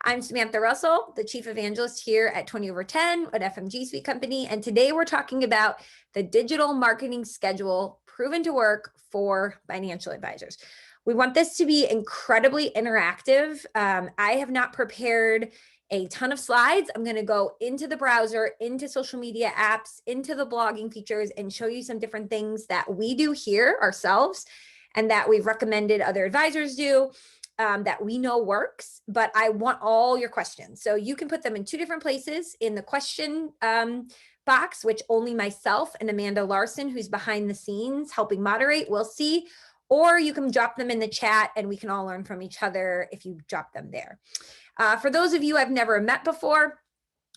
I'm Samantha Russell, the Chief Evangelist here at 20 over 10 at FMG Suite Company. And today we're talking about the digital marketing schedule proven to work for financial advisors. We want this to be incredibly interactive. I have not prepared a ton of slides. I'm going to go into the browser, into social media apps, into the blogging features, and show you some different things that we do here ourselves and that we've recommended other advisors do. That we know works, but I want all your questions. So you can put them in two different places: in the question box, which only myself and Amanda Larson, who's behind the scenes helping moderate, will see, or you can drop them in the chat and we can all learn from each other if you drop them there. For those of you I've never met before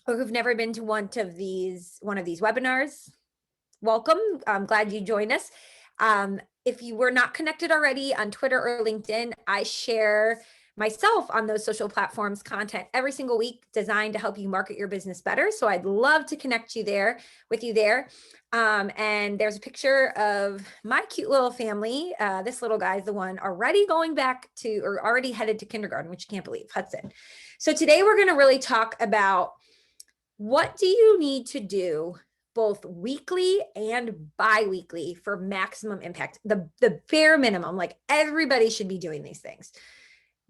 or who've never been to one of these webinars, welcome. I'm glad you joined us. If you were not connected already on Twitter or LinkedIn, I share myself on those social platforms content every single week designed to help you market your business better. So I'd love to connect you there with you there. And there's a picture of my cute little family. This little guy is the one already going back to, or already headed to kindergarten, which you can't believe, Hudson. So today we're going to really talk about what do you need to do both weekly and bi-weekly for maximum impact, the bare minimum. Like, everybody should be doing these things.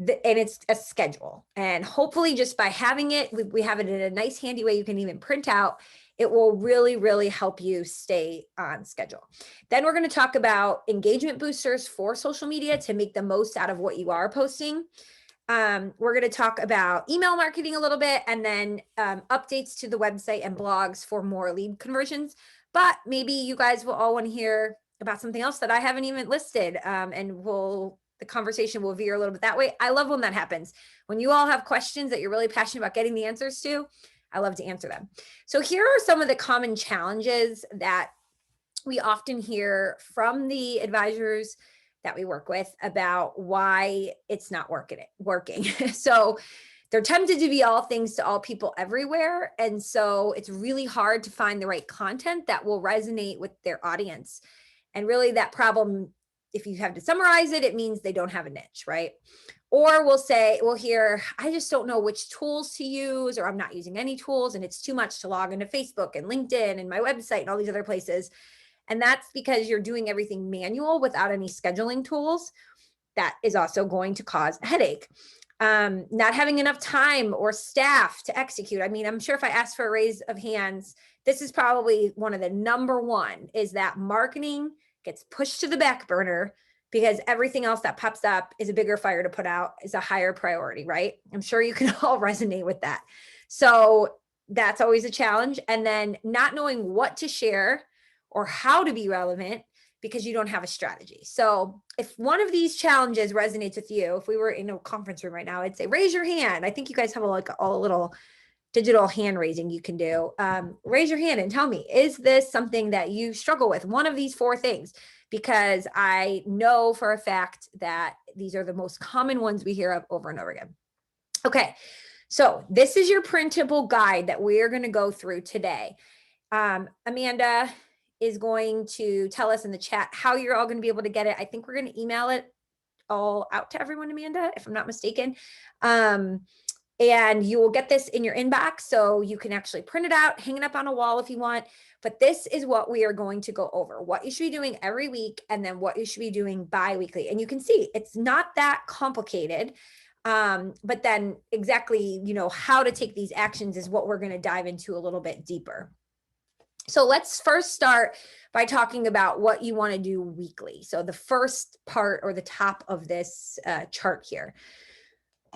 And it's a schedule. And hopefully just by having it, we have it in a nice handy way you can even print out. It will really, really help you stay on schedule. Then we're going to talk about engagement boosters for social media to make the most out of what you are posting. We're going to talk about email marketing a little bit, and then updates to the website and blogs for more lead conversions. But maybe you guys will all want to hear about something else that I haven't even listed, and the conversation will veer a little bit that way. I love when that happens. When you all have questions that you're really passionate about getting the answers to, I love to answer them. So here are some of the common challenges that we often hear from the advisors that we work with about why it's not working. So they're tempted to be all things to all people everywhere. And so it's really hard to find the right content that will resonate with their audience. And really that problem, if you have to summarize it, it means they don't have a niche, right? Or we'll hear, I just don't know which tools to use, or I'm not using any tools and it's too much to log into Facebook and LinkedIn and my website and all these other places. And that's because you're doing everything manual without any scheduling tools. That is also going to cause a headache. Not having enough time or staff to execute. I mean, I'm sure if I asked for a raise of hands, this is probably one of the number one, is that marketing gets pushed to the back burner because everything else that pops up is a bigger fire to put out, is a higher priority, right? I'm sure you can all resonate with that. So that's always a challenge. And then not knowing what to share or how to be relevant because you don't have a strategy. So if one of these challenges resonates with you, if we were in a conference room right now, I'd say, raise your hand. I think you guys have a little digital hand raising you can do. Raise your hand and tell me, is this something that you struggle with? One of these four things, because I know for a fact that these are the most common ones we hear of over and over again. Okay, so this is your printable guide that we are going to go through today. Amanda is going to tell us in the chat how you're all going to be able to get it. I think we're going to email it all out to everyone, Amanda, if I'm not mistaken. And you will get this in your inbox, so you can actually print it out, hang it up on a wall if you want. But this is what we are going to go over: what you should be doing every week, and then what you should be doing bi-weekly. And you can see it's not that complicated. But then exactly, how to take these actions is what we're going to dive into a little bit deeper. So let's first start by talking about what you want to do weekly. So the first part, or the top of this chart here.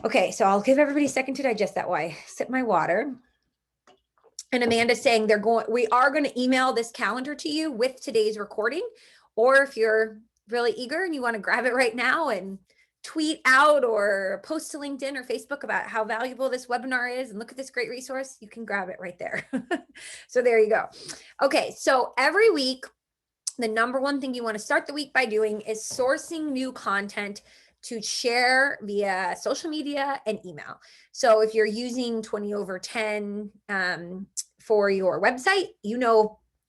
Okay, so I'll give everybody a second to digest that while I sip my water. And Amanda's saying we are going to email this calendar to you with today's recording. Or if you're really eager and you want to grab it right now and tweet out or post to LinkedIn or Facebook about how valuable this webinar is and look at this great resource, you can grab it right there. So there you go. Okay, so every week, the number one thing you want to start the week by doing is sourcing new content to share via social media and email. So if you're using 20 over 10 for your website,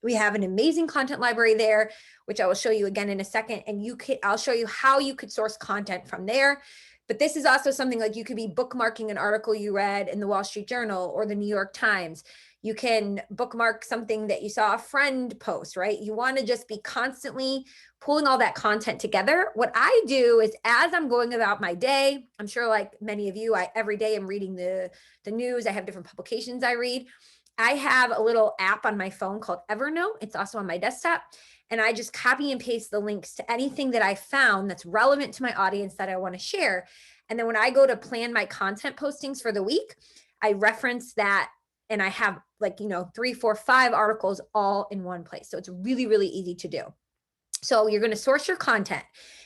we have an amazing content library there, which I will show you again in a second. And I'll show you how you could source content from there But this is also something like you could be bookmarking an article you read in the Wall Street Journal or the New York Times. You can bookmark something that you saw a friend post, right? You want to just be constantly pulling all that content together. What I do is as I'm going about my day, I'm sure like many of you, every day I'm reading the news. I have different publications I read. I have a little app on my phone called Evernote. It's also on my desktop. And I just copy and paste the links to anything that I found that's relevant to my audience that I want to share. And then when I go to plan my content postings for the week, I reference that and I have like, 3, 4, 5 articles all in one place. So it's really, really easy to do. So you're going to source your content.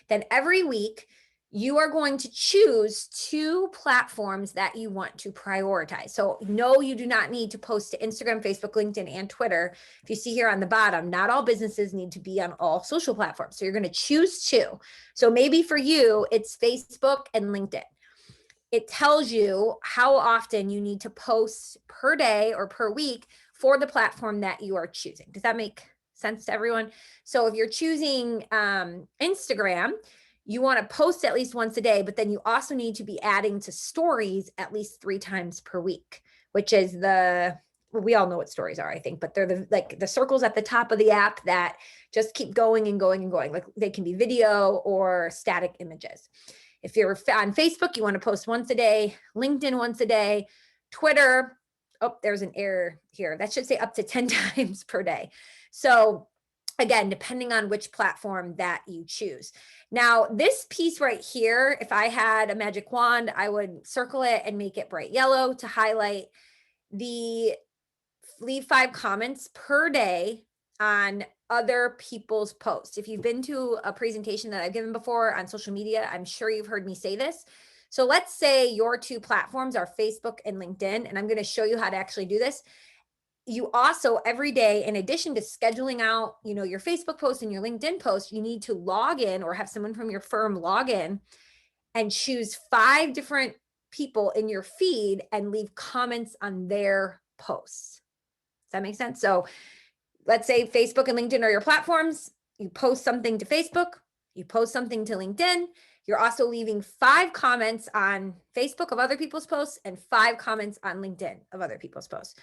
Then every week, you are going to choose 2 platforms that you want to prioritize. So no, you do not need to post to Instagram, Facebook, LinkedIn, and Twitter. If you see here on the bottom, not all businesses need to be on all social platforms. So you're going to choose 2. So maybe for you, it's Facebook and LinkedIn. It tells you how often you need to post per day or per week for the platform that you are choosing. Does that make sense to everyone? So if you're choosing Instagram, you want to post at least once a day, but then you also need to be adding to stories at least 3 times per week, which is we all know what stories are, I think, but they're the circles at the top of the app that just keep going and going and going. Like they can be video or static images. If you're on Facebook, you want to post once a day, LinkedIn once a day, Twitter. Oh, there's an error here. That should say up to 10 times per day. So again, depending on which platform that you choose. Now, this piece right here, if I had a magic wand, I would circle it and make it bright yellow to highlight leave 5 comments per day on other people's posts. If you've been to a presentation that I've given before on social media, I'm sure you've heard me say this. So let's say your 2 platforms are Facebook and LinkedIn, and I'm going to show you how to actually do this. You also every day, in addition to scheduling out, your Facebook post and your LinkedIn post, you need to log in or have someone from your firm log in and choose 5 different people in your feed and leave comments on their posts. Does that make sense? So let's say Facebook and LinkedIn are your platforms. You post something to Facebook, you post something to LinkedIn. You're also leaving 5 comments on Facebook of other people's posts and 5 comments on LinkedIn of other people's posts.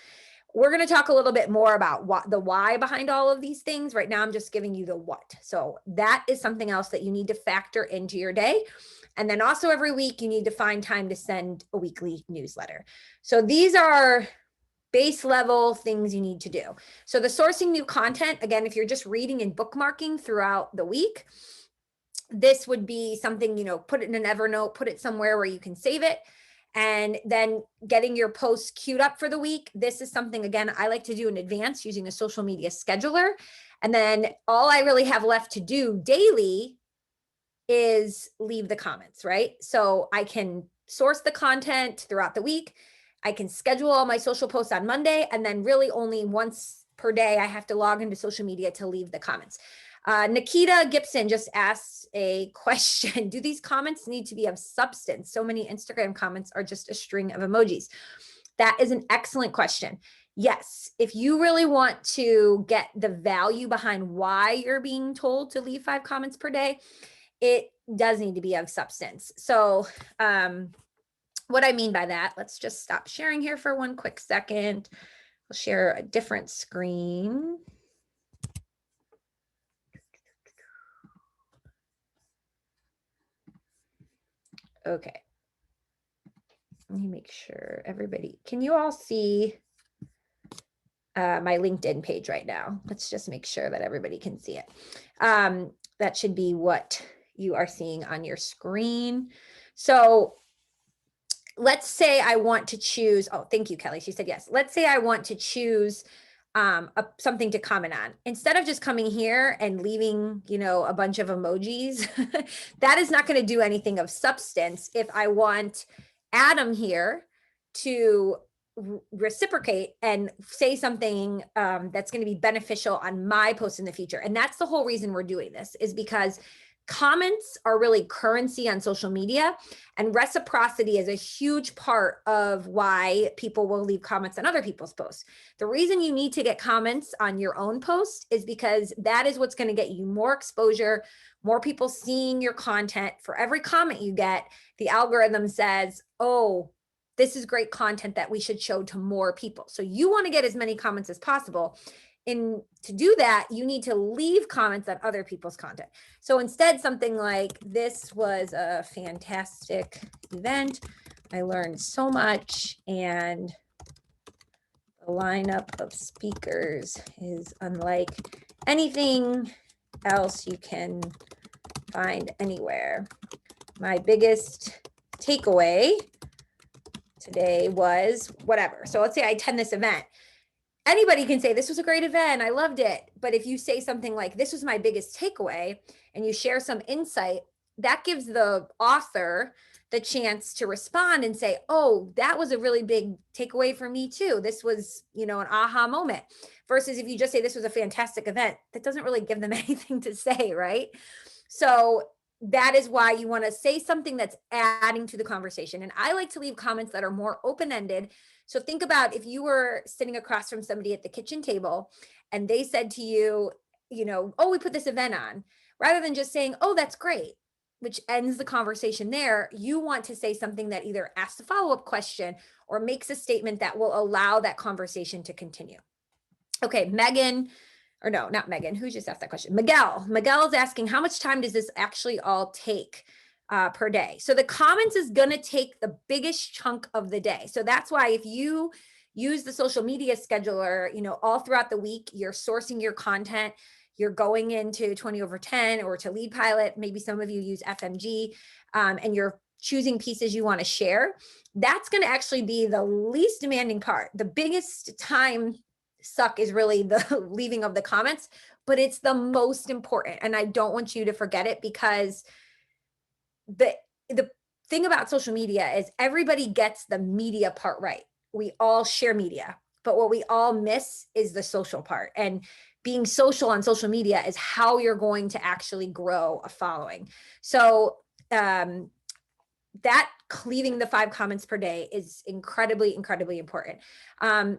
We're going to talk a little bit more about the why behind all of these things. Right now, I'm just giving you the what. So that is something else that you need to factor into your day. And then also every week, you need to find time to send a weekly newsletter. So these are base level things you need to do. So the sourcing new content, again, if you're just reading and bookmarking throughout the week, this would be something, put it in an Evernote, put it somewhere where you can save it. And then getting your posts queued up for the week. This is something, again, I like to do in advance using a social media scheduler. And then all I really have left to do daily is leave the comments, right? So I can source the content throughout the week. I can schedule all my social posts on Monday, and then really only once per day, I have to log into social media to leave the comments. Nikita Gibson just asked a question. Do these comments need to be of substance? So many Instagram comments are just a string of emojis. That is an excellent question. Yes, if you really want to get the value behind why you're being told to leave 5 comments per day, it does need to be of substance. So what I mean by that, let's just stop sharing here for one quick second. I'll share a different screen. Okay. Let me make sure everybody, can you all see my LinkedIn page right now? Let's just make sure that everybody can see it. That should be what you are seeing on your screen. So let's say I want to choose, oh, thank you, Kelly. She said yes. Let's say I want to choose something to comment on. Instead of just coming here and leaving, a bunch of emojis, that is not going to do anything of substance. If I want Adam here to reciprocate and say something that's going to be beneficial on my post in the future. And that's the whole reason we're doing this, is because comments are really currency on social media, and reciprocity is a huge part of why people will leave comments on other people's posts. The reason you need to get comments on your own post is because that is what's going to get you more exposure, more people seeing your content. For every comment you get, the algorithm says, oh, this is great content that we should show to more people. So you want to get as many comments as possible. And to do that, you need to leave comments on other people's content. So instead, something like, this was a fantastic event. I learned so much, and the lineup of speakers is unlike anything else you can find anywhere. My biggest takeaway today was whatever. So let's say I attend this event. Anybody can say, this was a great event, I loved it. But if you say something like, this was my biggest takeaway, and you share some insight, that gives the author the chance to respond and say, oh, that was a really big takeaway for me too. This was, an aha moment. Versus if you just say, this was a fantastic event, that doesn't really give them anything to say, right? So that is why you want to say something that's adding to the conversation. And I like to leave comments that are more open-ended. So think about if you were sitting across from somebody at the kitchen table and they said to you, oh, we put this event on, rather than just saying, oh, that's great, which ends the conversation there. You want to say something that either asks a follow-up question or makes a statement that will allow that conversation to continue. Okay, Megan, or no, not Megan, who just asked that question? Miguel is asking, how much time does this actually all take per day? So the comments is going to take the biggest chunk of the day. So that's why if you use the social media scheduler, all throughout the week, you're sourcing your content, you're going into 20 over 10 or to Lead Pilot, maybe some of you use FMG, and you're choosing pieces you want to share. That's going to actually be the least demanding part. The biggest time suck is really the leaving of the comments, but it's the most important. And I don't want you to forget it, because the thing about social media is everybody gets the media part right. We all share media, but what we all miss is the social part. And being social on social media is how you're going to actually grow a following. So that leaving the 5 comments per day is incredibly, incredibly important.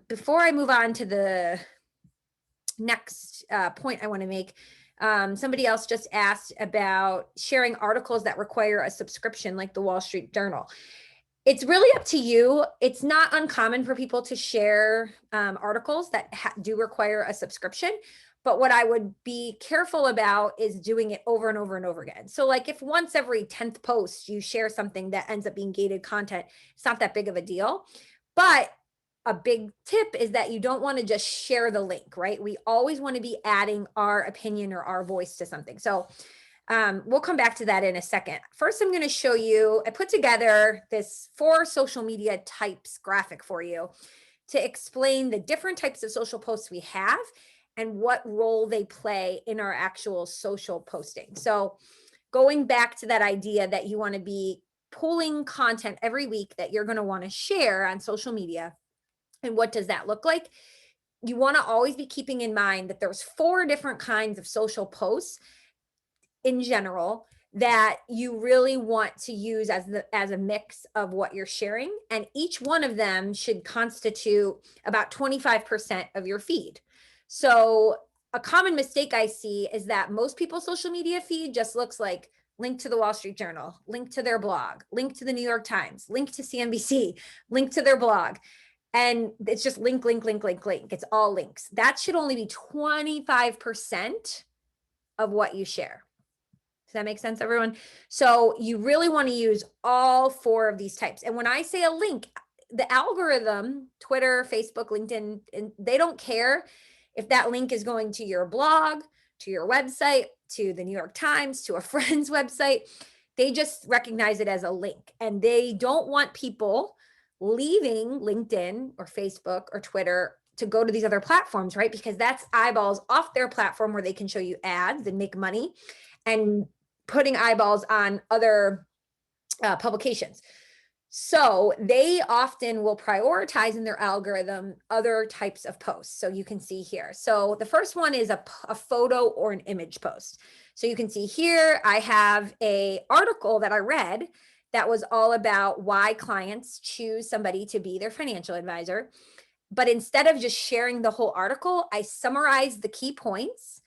Before I move on to the next point I want to make, somebody else just asked about sharing articles that require a subscription, like the Wall Street Journal. It's really up to you. It's not uncommon for people to share articles that do require a subscription. But what I would be careful about is doing it over and over and over again. So like if once every 10th post you share something that ends up being gated content, it's not that big of a deal. But a big tip is that you don't want to just share the link, right? We always want to be adding our opinion or our voice to something. So we'll come back to that in a second. First, I'm going to show you, I put together this 4 social media types graphic for you to explain the different types of social posts we have and what role they play in our actual social posting. So going back to that idea that you want to be pulling content every week that you're going to want to share on social media. And what does that look like? You want to always be keeping in mind that there's 4 different kinds of social posts in general that you really want to use as a mix of what you're sharing. And each one of them should constitute about 25% of your feed. So a common mistake I see is that most people's social media feed just looks like link to the Wall Street Journal, link to their blog, link to the New York Times, link to CNBC, link to their blog. And it's just link, link, link, link, link. It's all links. That should only be 25% of what you share. Does that make sense, everyone? So you really want to use all 4 of these types. And when I say a link, the algorithm, Twitter, Facebook, LinkedIn, and they don't care if that link is going to your blog, to your website, to the New York Times, to a friend's website. They just recognize it as a link. And they don't want people leaving LinkedIn or Facebook or Twitter to go to these other platforms, right? Because that's eyeballs off their platform where they can show you ads and make money, and putting eyeballs on other publications. So they often will prioritize in their algorithm other types of posts. So you can see here. So the first one is a photo or an image post. So you can see here, I have a article that I read that was all about why clients choose somebody to be their financial advisor. But instead of just sharing the whole article, I summarized the key points.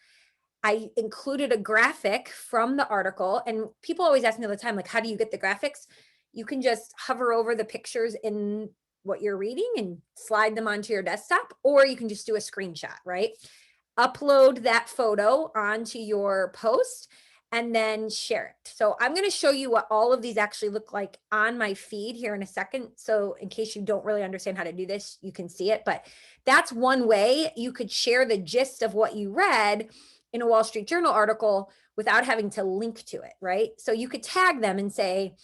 I included a graphic from the article, and people always ask me all the time, like, how do you get the graphics? You can just hover over the pictures in what you're reading and slide them onto your desktop, or you can just do a screenshot, right? Upload that photo onto your post and then share it. So I'm going to show you what all of these actually look like on my feed here in a second. So in case you don't really understand how to do this, you can see it, but that's one way you could share the gist of what you read in a Wall Street Journal article without having to link to it, right? So you could tag them and say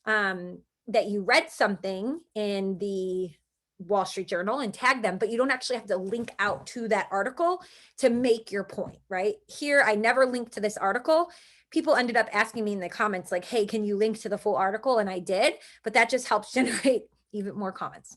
that you read something in the Wall Street Journal and tag them, but you don't actually have to link out to that article to make your point, right? Here, I never linked to this article. People ended up asking me in the comments like, hey, can you link to the full article? And I did, but that just helps generate even more comments.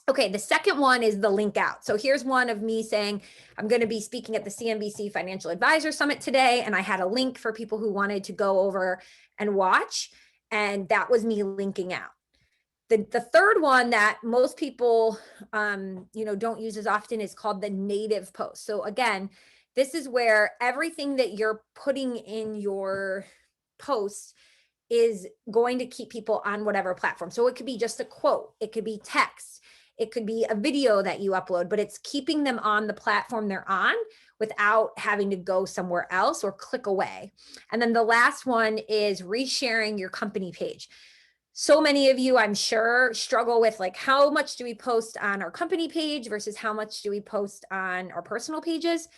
Okay, the second one is the link out. So here's one of me saying, I'm going to be speaking at the CNBC Financial Advisor Summit today, and I had a link for people who wanted to go over and watch, and that was me linking out. The third one that most people don't use as often is called the native post. So again, this is where everything that you're putting in your post is going to keep people on whatever platform. So it could be just a quote, it could be text, it could be a video that you upload, but it's keeping them on the platform they're on without having to go somewhere else or click away. And then the last one is resharing your company page. So many of you, I'm sure, struggle with like, how much do we post on our company page versus how much do we post on our personal pages?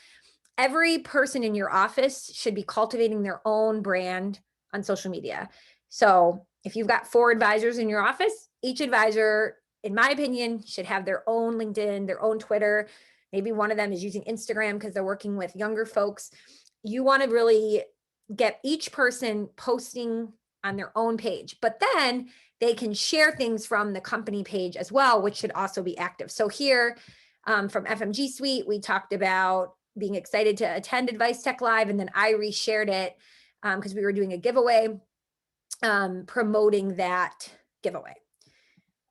Every person in your office should be cultivating their own brand on social media. So if you've got 4 advisors in your office, each advisor, in my opinion, should have their own LinkedIn, their own Twitter. Maybe one of them is using Instagram because they're working with younger folks. You want to really get each person posting on their own page, but then they can share things from the company page as well, which should also be active. So here from FMG Suite, we talked about being excited to attend Advice Tech Live, and then I reshared it because we were doing a giveaway, promoting that giveaway.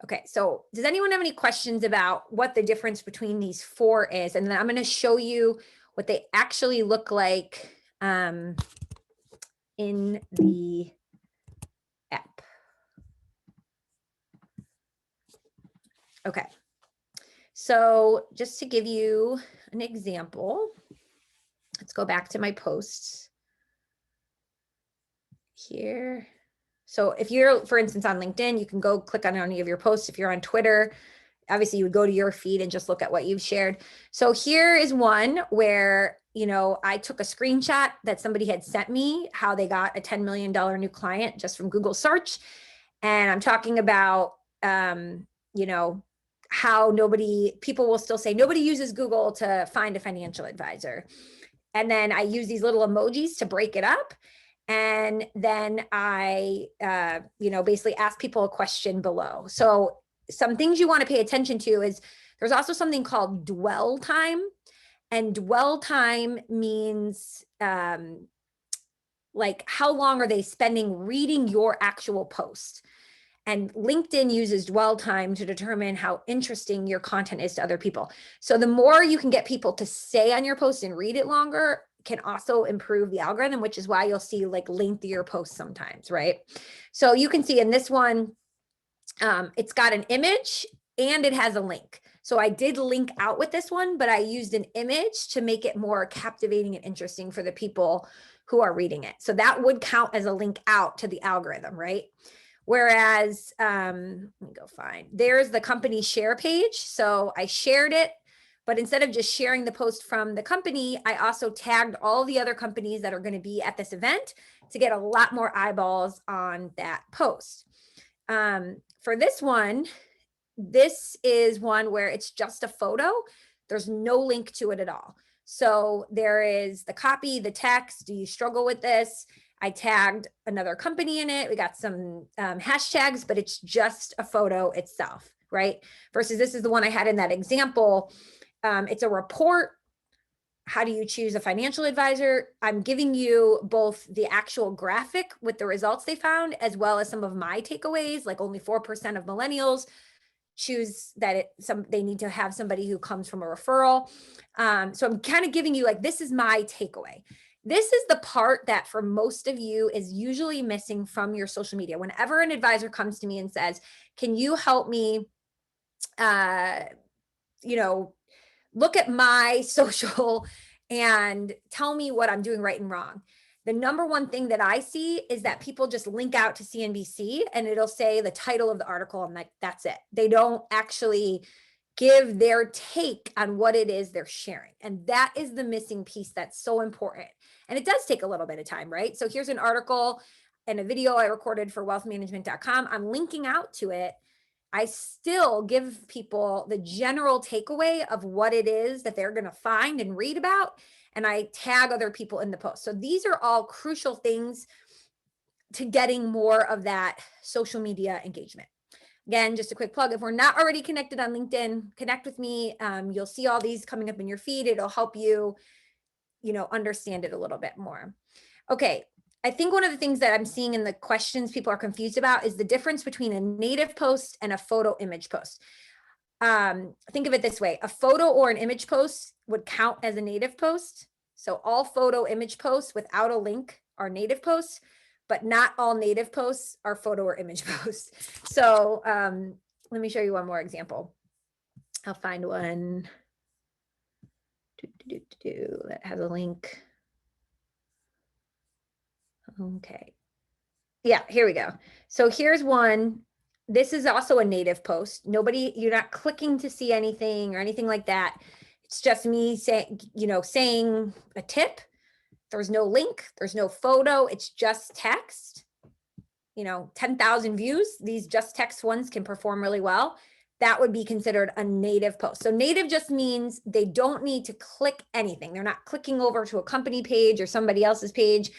Okay, so does anyone have any questions about what the difference between these 4 is? And then I'm going to show you what they actually look like in the app. Okay, so just to give you an example, let's go back to my posts here. So if you're, for instance, on LinkedIn, you can go click on any of your posts. If you're on Twitter, obviously you would go to your feed and just look at what you've shared. So here is one where, I took a screenshot that somebody had sent me, how they got a $10 million new client just from Google search. And I'm talking about, how people will still say nobody uses Google to find a financial advisor. And then I use these little emojis to break it up. And then I, basically ask people a question below. So some things you want to pay attention to is there's also something called dwell time. And dwell time means like how long are they spending reading your actual post? And LinkedIn uses dwell time to determine how interesting your content is to other people. So the more you can get people to stay on your post and read it longer can also improve the algorithm, which is why you'll see like lengthier posts sometimes, right? So you can see in this one, it's got an image and it has a link. So I did link out with this one, but I used an image to make it more captivating and interesting for the people who are reading it. So that would count as a link out to the algorithm, right? Whereas, let me go find, there's the company share page. So I shared it, but instead of just sharing the post from the company, I also tagged all the other companies that are going to be at this event to get a lot more eyeballs on that post. For this one, this is one where it's just a photo. There's no link to it at all. So there is the copy, the text. Do you struggle with this? I tagged another company in it. We got some hashtags, but it's just a photo itself, right? Versus this is the one I had in that example. It's a report. How do you choose a financial advisor? I'm giving you both the actual graphic with the results they found, as well as some of my takeaways, like only 4% of millennials choose that they need to have somebody who comes from a referral. So I'm kind of giving you like, this is my takeaway. This is the part that for most of you is usually missing from your social media. Whenever an advisor comes to me and says, can you help me, look at my social and tell me what I'm doing right and wrong. The number one thing that I see is that people just link out to CNBC and it'll say the title of the article and like, that's it. They don't actually give their take on what it is they're sharing. And that is the missing piece that's so important. And it does take a little bit of time, right? So here's an article and a video I recorded for wealthmanagement.com. I'm linking out to it. I still give people the general takeaway of what it is that they're going to find and read about. And I tag other people in the post. So these are all crucial things to getting more of that social media engagement. Again, just a quick plug. If we're not already connected on LinkedIn, connect with me. You'll see all these coming up in your feed. It'll help you, understand it a little bit more. Okay. I think one of the things that I'm seeing in the questions people are confused about is the difference between a native post and a photo image post. Think of it this way. A photo or an image post would count as a native post. So all photo image posts without a link are native posts, but not all native posts are photo or image posts. So let me show you one more example. I'll find one that has a link. Okay. Yeah, here we go. So here's one. This is also a native post. You're not clicking to see anything or anything like that. It's just me saying, saying a tip. There's no link. There's no photo. It's just text. 10,000 views. These just text ones can perform really well. That would be considered a native post. So native just means they don't need to click anything. They're not clicking over to a company page or somebody else's page.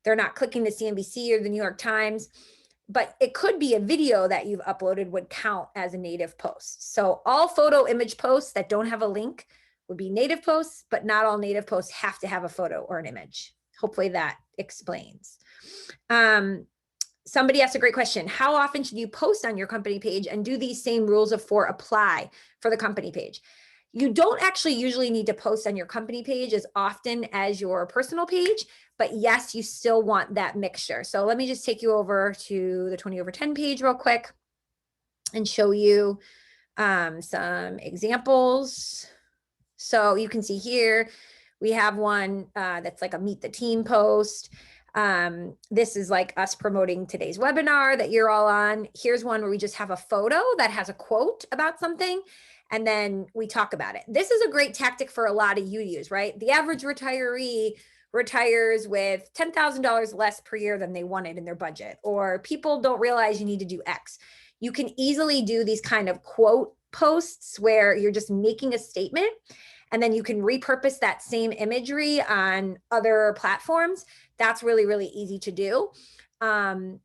They're not clicking to CNBC or the New York Times, but it could be a video that you've uploaded would count as a native post. So all photo image posts that don't have a link would be native posts, but not all native posts have to have a photo or an image. Hopefully that explains. Somebody asked a great question. How often should you post on your company page, and do these same rules of 4 apply for the company page? You don't actually usually need to post on your company page as often as your personal page, but yes, you still want that mixture. So let me just take you over to the 20 over 10 page real quick and show you some examples. So you can see here, we have one that's like a meet the team post. This is like us promoting today's webinar that you're all on. Here's one where we just have a photo that has a quote about something, and then we talk about it. This is a great tactic for a lot of you to use, right? The average retiree retires with $10,000 less per year than they wanted in their budget, or people don't realize you need to do X. You can easily do these kind of quote posts where you're just making a statement, and then you can repurpose that same imagery on other platforms. That's really, really easy to do. And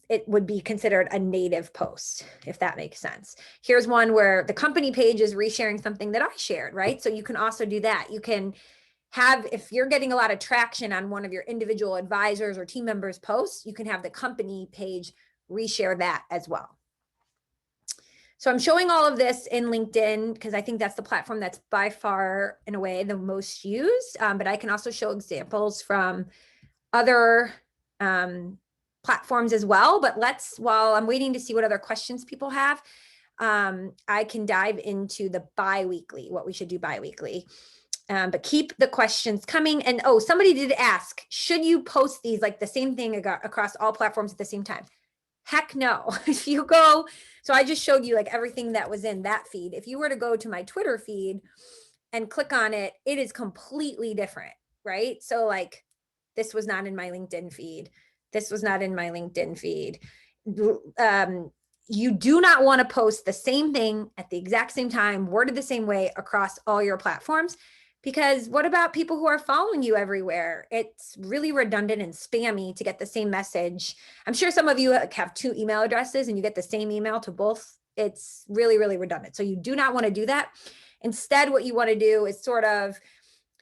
it would be considered a native post, if that makes sense. Here's one where the company page is resharing something that I shared, right? So you can also do that. You can have, if you're getting a lot of traction on one of your individual advisors or team members' posts, you can have the company page reshare that as well. So I'm showing all of this in LinkedIn because I think that's the platform that's by far, in a way, the most used. But I can also show examples from other platforms as well. But while I'm waiting to see what other questions people have, I can dive into the bi-weekly, what we should do bi-weekly. But keep the questions coming. And somebody did ask, should you post these like the same thing across all platforms at the same time? Heck no. If you go, so I just showed you like everything that was in that feed. If you were to go to my Twitter feed and click on it, it is completely different, right? So like this was not in my LinkedIn feed. This was not in my LinkedIn feed. You do not want to post the same thing at the exact same time, worded the same way across all your platforms, Because what about people who are following you everywhere? It's really redundant and spammy to get the same message. I'm sure some of you have 2 email addresses and you get the same email to both. It's really, really redundant. So you do not want to do that. Instead, what you want to do is sort of,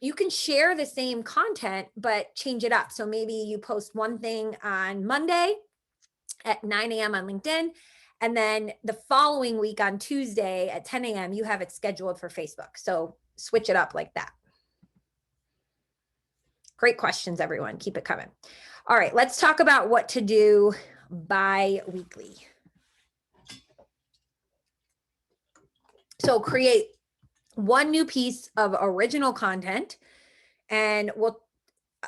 you can share the same content, but change it up. So maybe you post one thing on Monday at 9 a.m. on LinkedIn. And then the following week on Tuesday at 10 a.m., you have it scheduled for Facebook. So switch it up like that. Great questions, everyone. Keep it coming. All right, let's talk about what to do bi-weekly. So create one new piece of original content. And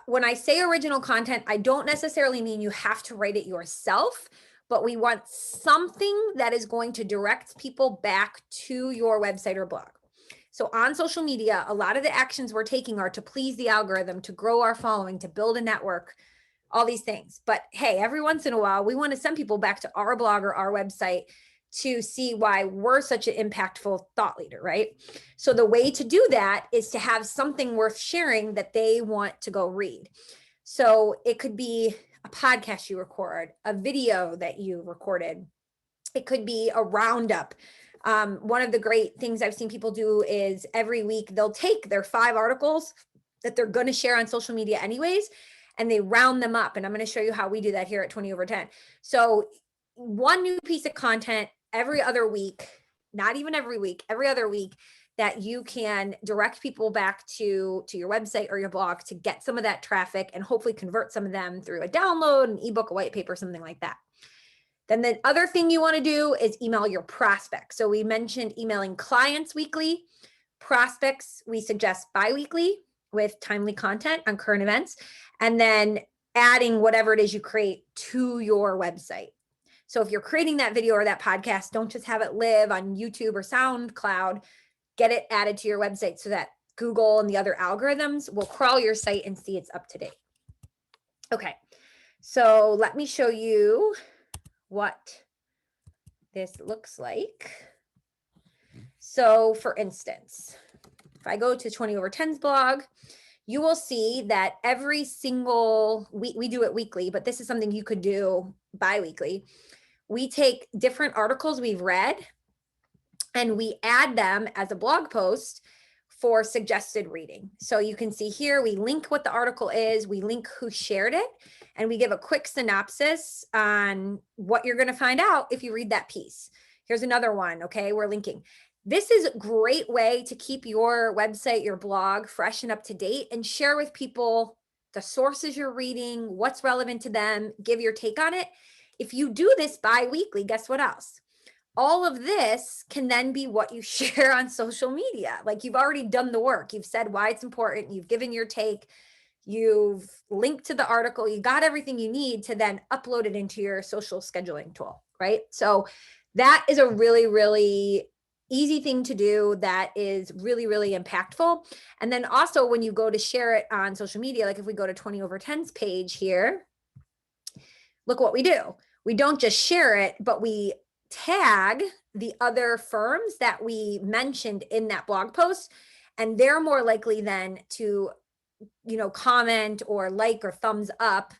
when I say original content, I don't necessarily mean you have to write it yourself, but we want something that is going to direct people back to your website or blog. So on social media, a lot of the actions we're taking are to please the algorithm, to grow our following, to build a network, all these things. But hey, every once in a while, we want to send people back to our blog or our website to see why we're such an impactful thought leader, right? So the way to do that is to have something worth sharing that they want to go read. So it could be a podcast you record, a video that you recorded. It could be a roundup. One of the great things I've seen people do is every week they'll take their 5 articles that they're going to share on social media anyways, and they round them up. And I'm going to show you how we do that here at 20 over 10. So one new piece of content every other week, not even every week, every other week, that you can direct people back to your website or your blog to get some of that traffic and hopefully convert some of them through a download, an ebook, a white paper, something like that. Then the other thing you want to do is email your prospects. So we mentioned emailing clients weekly. Prospects, we suggest bi-weekly with timely content on current events, and then adding whatever it is you create to your website. So if you're creating that video or that podcast, don't just have it live on YouTube or SoundCloud, get it added to your website so that Google and the other algorithms will crawl your site and see it's up to date. Okay, so let me show you what this looks like. So for instance, if I go to 20 over 10's blog, you will see that every single week, we do it weekly, but this is something you could do bi-weekly. We take different articles we've read and we add them as a blog post for suggested reading. So you can see here, we link what the article is, we link who shared it, and we give a quick synopsis on what you're going to find out if you read that piece. Here's another one. Okay, we're linking. This is a great way to keep your website, your blog fresh and up to date, and share with people the sources you're reading, what's relevant to them, give your take on it. If you do this bi-weekly, guess what else? All of this can then be what you share on social media. Like you've already done the work. You've said why it's important. You've given your take. You've linked to the article. You got everything you need to then upload it into your social scheduling tool, right? So that is a really, really easy thing to do that is really, really impactful. And then also when you go to share it on social media, like if we go to 20 over 10's page here, look what we do. We don't just share it, but we tag the other firms that we mentioned in that blog post, and they're more likely then to, comment or like or thumbs up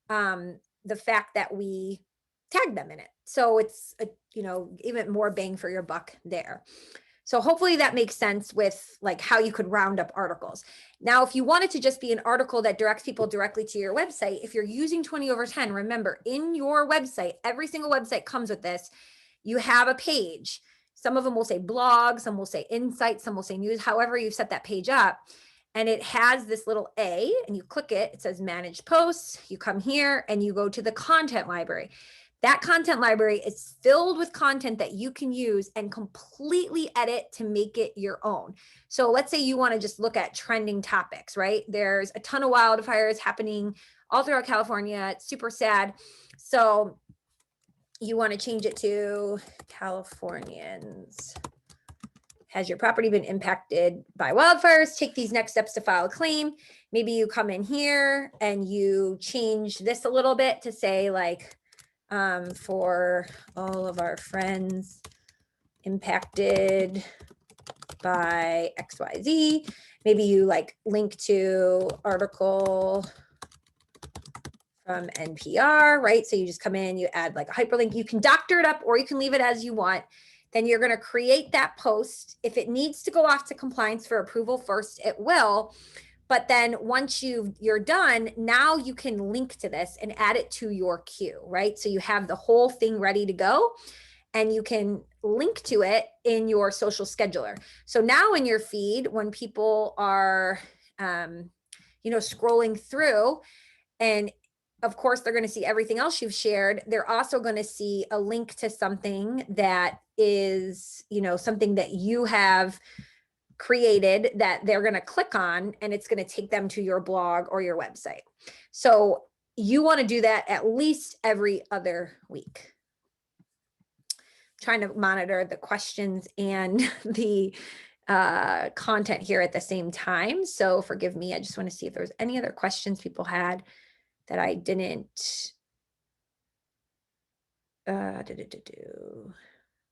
the fact that we tag them in it. So it's even more bang for your buck there. So hopefully that makes sense with like how you could round up articles. Now, if you want it to just be an article that directs people directly to your website, if you're using 20 over 10, remember in your website, every single website comes with this. You have a page. Some of them will say blog, some will say insights, some will say news, however you've set that page up. And it has this little A and you click it, it says manage posts. You come here and you go to the content library. That content library is filled with content that you can use and completely edit to make it your own. So let's say you want to just look at trending topics, right? There's a ton of wildfires happening all throughout California. It's super sad. So you want to change it to Californians. Has your property been impacted by wildfires? Take these next steps to file a claim. Maybe you come in here and you change this a little bit to say like, for all of our friends impacted by XYZ. Maybe you like link to article from NPR, right? So you just come in, you add like a hyperlink. You can doctor it up or you can leave it as you want. Then you're going to create that post. If it needs to go off to compliance for approval first, it will. But then once you're done, now you can link to this and add it to your queue, right? So you have the whole thing ready to go and you can link to it in your social scheduler. So now in your feed, when people are, scrolling through, and of course, they're going to see everything else you've shared. They're also going to see a link to something that is, something that you have created that they're going to click on, and it's going to take them to your blog or your website. So you want to do that at least every other week. I'm trying to monitor the questions and the content here at the same time. So forgive me. I just want to see if there's any other questions people had that I didn't.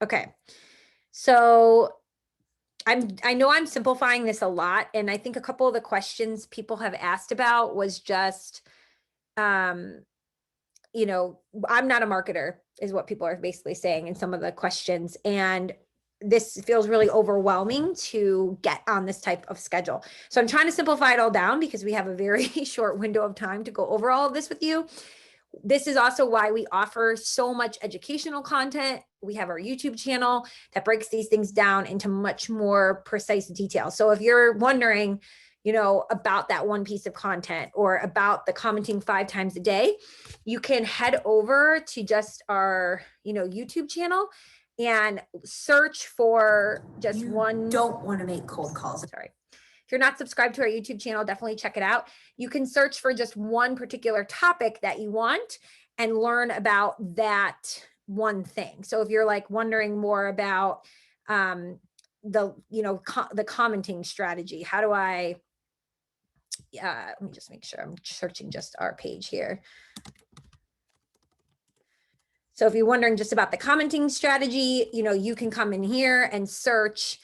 Okay. So I know I'm simplifying this a lot. And I think a couple of the questions people have asked about was just, I'm not a marketer is what people are basically saying in some of the questions. And this feels really overwhelming to get on this type of schedule. So I'm trying to simplify it all down because we have a very short window of time to go over all of this with you. This is also why we offer so much educational content. We have our YouTube channel that breaks these things down into much more precise detail. So if you're wondering, about that one piece of content or about the commenting 5 times a day, you can head over to just our, YouTube channel and search for just one. Don't want to make cold calls. Sorry. If you're not subscribed to our YouTube channel, definitely check it out. You can search for just one particular topic that you want and learn about that one thing. So if you're like wondering more about the commenting strategy, how do I, let me just make sure I'm searching just our page here. So if you're wondering just about the commenting strategy, you can come in here and search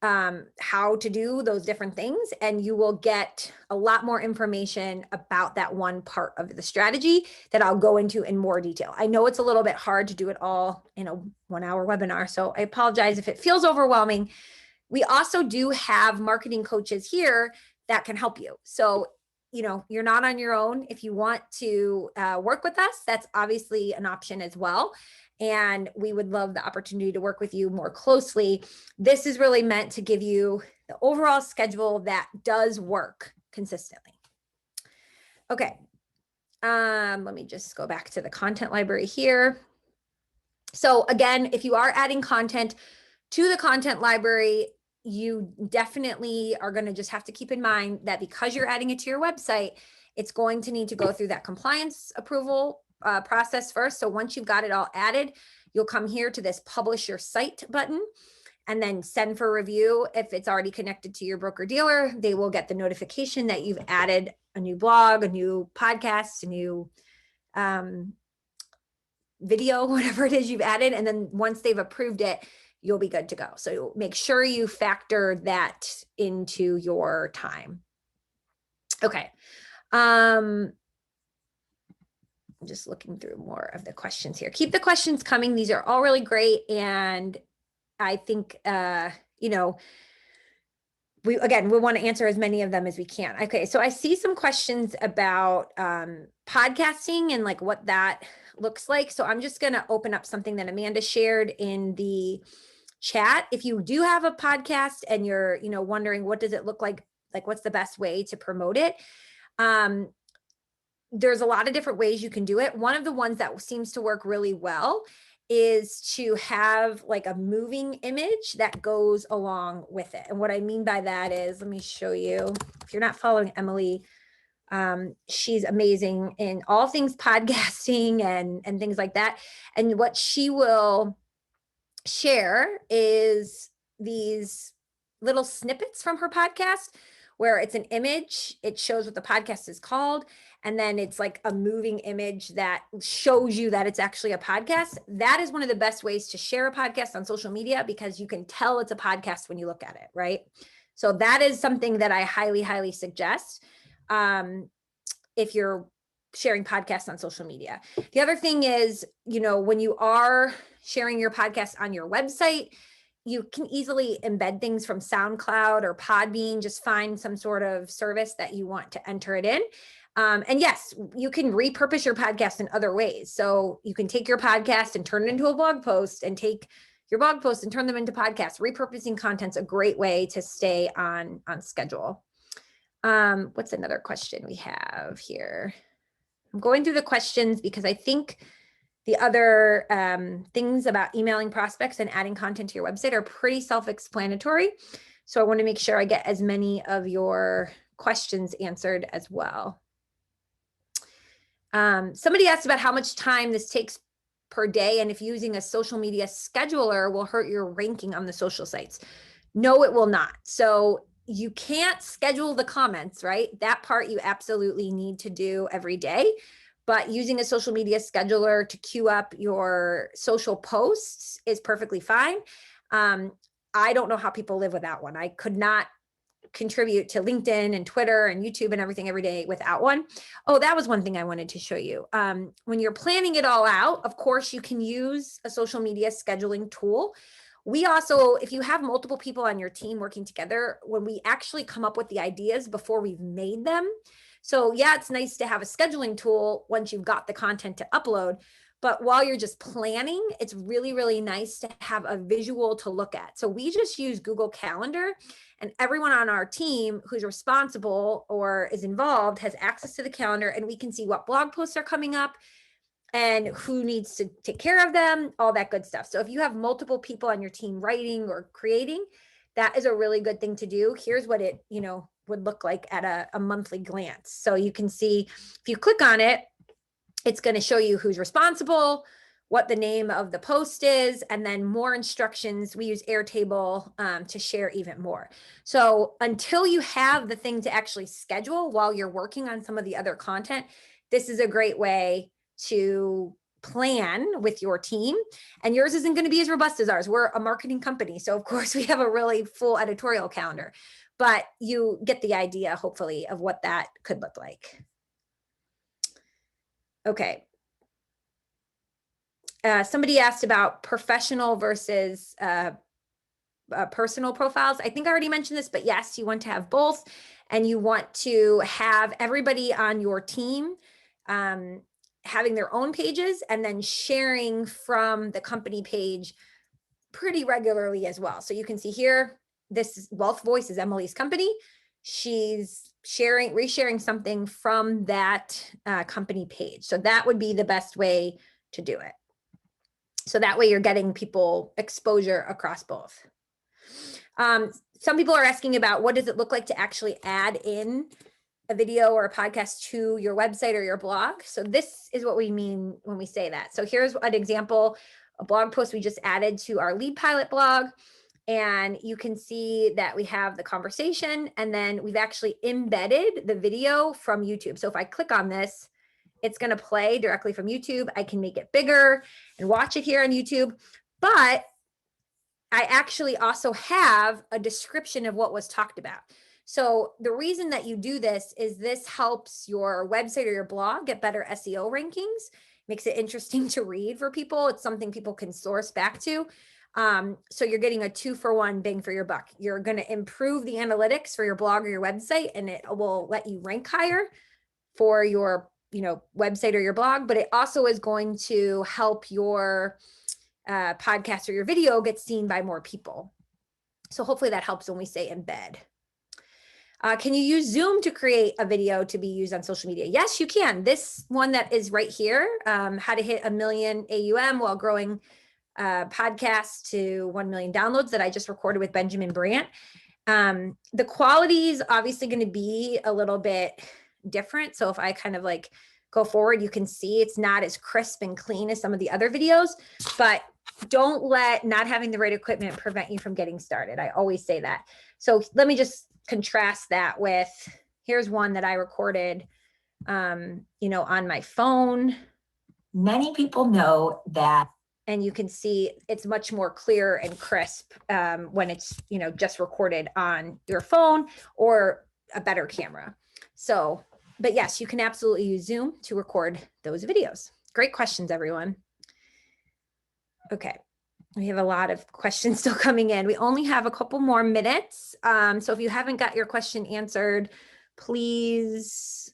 how to do those different things, and you will get a lot more information about that one part of the strategy that I'll go into in more detail. I know it's a little bit hard to do it all in a 1-hour webinar, so I apologize if it feels overwhelming. We also do have marketing coaches here that can help you. So, you're not on your own. If you want to work with us, that's obviously an option as well. And we would love the opportunity to work with you more closely. This is really meant to give you the overall schedule that does work consistently. Okay. Let me just go back to the content library here. So again, if you are adding content to the content library, you definitely are going to just have to keep in mind that because you're adding it to your website, it's going to need to go through that compliance approval process first. So once you've got it all added, you'll come here to this publish your site button and then send for review. If it's already connected to your broker dealer, they will get the notification that you've added a new blog, a new podcast, a new video, whatever it is you've added. And then once they've approved it, you'll be good to go. So make sure you factor that into your time. Okay. I'm just looking through more of the questions here. Keep the questions coming. These are all really great. And I think, we want to answer as many of them as we can. Okay. So I see some questions about podcasting and like what that looks like. So I'm just going to open up something that Amanda shared in the chat. If you do have a podcast and you're, wondering what does it look like what's the best way to promote it? There's a lot of different ways you can do it. One of the ones that seems to work really well is to have like a moving image that goes along with it. And what I mean by that is, let me show you. If you're not following Emily, she's amazing in all things podcasting and things like that. And what she will share is these little snippets from her podcast where it's an image, it shows what the podcast is called, and then it's like a moving image that shows you that it's actually a podcast. That is one of the best ways to share a podcast on social media, because you can tell it's a podcast when you look at it, right? So that is something that I highly, highly suggest if you're sharing podcasts on social media. The other thing is, when you are sharing your podcast on your website, you can easily embed things from SoundCloud or Podbean. Just find some sort of service that you want to enter it in. And yes, you can repurpose your podcast in other ways. So you can take your podcast and turn it into a blog post, and take your blog posts and turn them into podcasts. Repurposing content's a great way to stay on schedule. What's another question we have here? I'm going through the questions because I think the other things about emailing prospects and adding content to your website are pretty self-explanatory. So I want to make sure I get as many of your questions answered as well. Somebody asked about how much time this takes per day, and if using a social media scheduler will hurt your ranking on the social sites. No, it will not. So you can't schedule the comments, right? That part you absolutely need to do every day. But using a social media scheduler to queue up your social posts is perfectly fine. I don't know how people live without one. I could not contribute to LinkedIn and Twitter and YouTube and everything every day without one. Oh, that was one thing I wanted to show you. When you're planning it all out, of course, you can use a social media scheduling tool. We also, if you have multiple people on your team working together, when we actually come up with the ideas before we've made them. So yeah, it's nice to have a scheduling tool once you've got the content to upload. But while you're just planning, it's really, really nice to have a visual to look at. So we just use Google Calendar, and everyone on our team who's responsible or is involved has access to the calendar, and we can see what blog posts are coming up and who needs to take care of them, all that good stuff. So if you have multiple people on your team writing or creating, that is a really good thing to do. Here's what it, would look like at a monthly glance. So you can see, if you click on it, it's going to show you who's responsible, what the name of the post is, and then more instructions. We use Airtable to share even more. So until you have the thing to actually schedule while you're working on some of the other content, this is a great way to plan with your team. And yours isn't going to be as robust as ours. We're a marketing company, so of course we have a really full editorial calendar, but you get the idea, hopefully, of what that could look like. Okay. Somebody asked about professional versus personal profiles. I think I already mentioned this, but yes, you want to have both, and you want to have everybody on your team having their own pages and then sharing from the company page pretty regularly as well. So you can see here, this is Wealth Voice is Emily's company. She's resharing something from that company page. So that would be the best way to do it. So that way you're getting people exposure across both. Some people are asking about what does it look like to actually add in a video or a podcast to your website or your blog. So this is what we mean when we say that. So here's an example, a blog post we just added to our Lead Pilot blog. And you can see that we have the conversation, and then we've actually embedded the video from YouTube. So if I click on this, it's going to play directly from YouTube. I can make it bigger and watch it here on YouTube, but I actually also have a description of what was talked about. So the reason that you do this is this helps your website or your blog get better SEO rankings, makes it interesting to read for people. It's something people can source back to. So you're getting a 2-for-1 bang for your buck. You're going to improve the analytics for your blog or your website, and it will let you rank higher for your website or your blog, but it also is going to help your podcast or your video get seen by more people. So hopefully that helps when we say embed. Can you use Zoom to create a video to be used on social media? Yes, you can. This one that is right here, how to hit 1 million AUM while growing podcast to 1 million downloads, that I just recorded with Benjamin Brandt. The quality is obviously going to be a little bit different. So if I kind of like go forward, you can see it's not as crisp and clean as some of the other videos, but don't let not having the right equipment prevent you from getting started. I always say that. So let me just contrast that with, here's one that I recorded, on my phone. Many people know that. And you can see it's much more clear and crisp when it's, just recorded on your phone or a better camera. So, but yes, you can absolutely use Zoom to record those videos. Great questions, everyone. Okay. We have a lot of questions still coming in. We only have a couple more minutes. So if you haven't got your question answered, please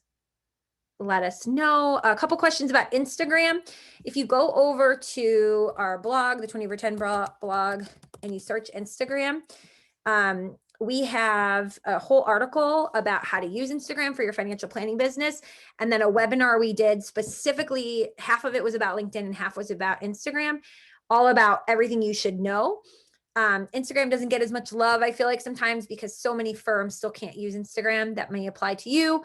let us know. A couple questions about Instagram. If you go over to our blog, the 20 over 10 blog, and you search Instagram, we have a whole article about how to use Instagram for your financial planning business. And then a webinar we did specifically, half of it was about LinkedIn and half was about Instagram, all about everything you should know. Instagram doesn't get as much love, I feel like sometimes, because so many firms still can't use Instagram. That may apply to you.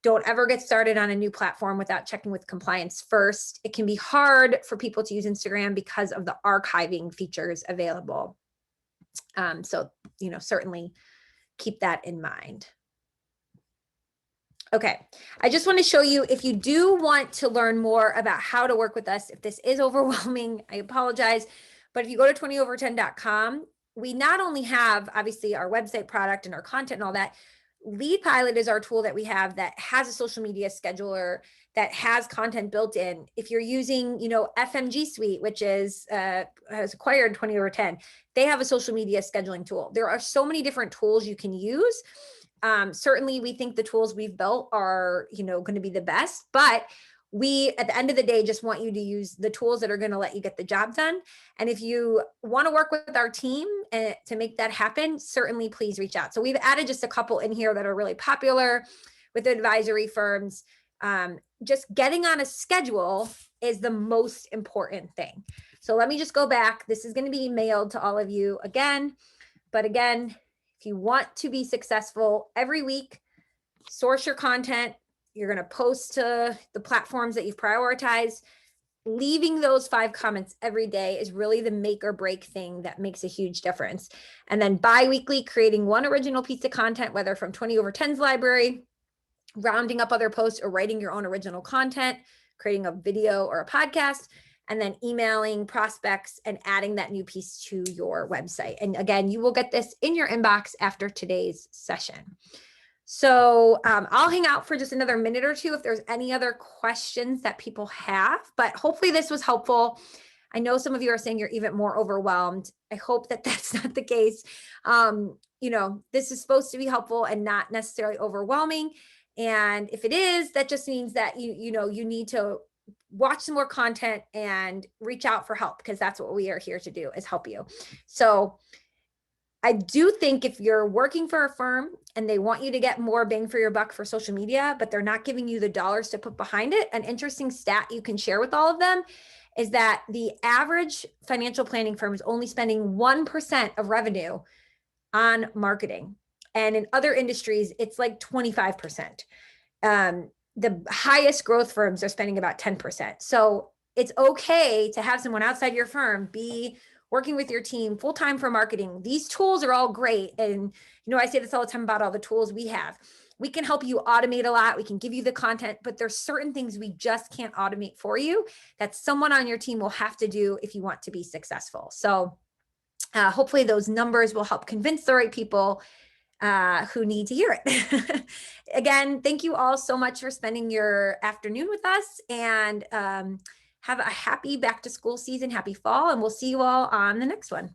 Don't ever get started on a new platform without checking with compliance first. It can be hard for people to use Instagram because of the archiving features available. So, certainly keep that in mind. Okay, I just want to show you, if you do want to learn more about how to work with us, if this is overwhelming, I apologize, but if you go to 20over10.com, we not only have obviously our website product and our content and all that. Lead Pilot is our tool that we have that has a social media scheduler, that has content built in. If you're using, FMG Suite, which has acquired 20 over 10, they have a social media scheduling tool. There are so many different tools you can use. Certainly we think the tools we've built are, going to be the best, but we, at the end of the day, just want you to use the tools that are going to let you get the job done. And if you want to work with our team to make that happen, certainly please reach out. So we've added just a couple in here that are really popular with advisory firms. Just getting on a schedule is the most important thing. So let me just go back. This is going to be mailed to all of you again. But again, if you want to be successful every week, source your content. You're going to post to the platforms that you've prioritized. Leaving those 5 comments every day is really the make or break thing that makes a huge difference. And then bi-weekly, creating one original piece of content, whether from 20 over 10's library, rounding up other posts, or writing your own original content, creating a video or a podcast, and then emailing prospects and adding that new piece to your website. And again, you will get this in your inbox after today's session. So I'll hang out for just another minute or two if there's any other questions that people have, but hopefully this was helpful. I know some of you are saying you're even more overwhelmed. I hope that that's not the case. This is supposed to be helpful and not necessarily overwhelming. And if it is, that just means that you need to watch some more content and reach out for help, because that's what we are here to do, is help you. So I do think if you're working for a firm and they want you to get more bang for your buck for social media, but they're not giving you the dollars to put behind it, an interesting stat you can share with all of them is that the average financial planning firm is only spending 1% of revenue on marketing. And in other industries, it's like 25%. The highest growth firms are spending about 10%. So it's okay to have someone outside your firm be working with your team full-time for marketing. These tools are all great. And, I say this all the time about all the tools we have. We can help you automate a lot. We can give you the content, but there's certain things we just can't automate for you that someone on your team will have to do if you want to be successful. So hopefully those numbers will help convince the right people who need to hear it. Again, thank you all so much for spending your afternoon with us, and have a happy back to school season, happy fall, and we'll see you all on the next one.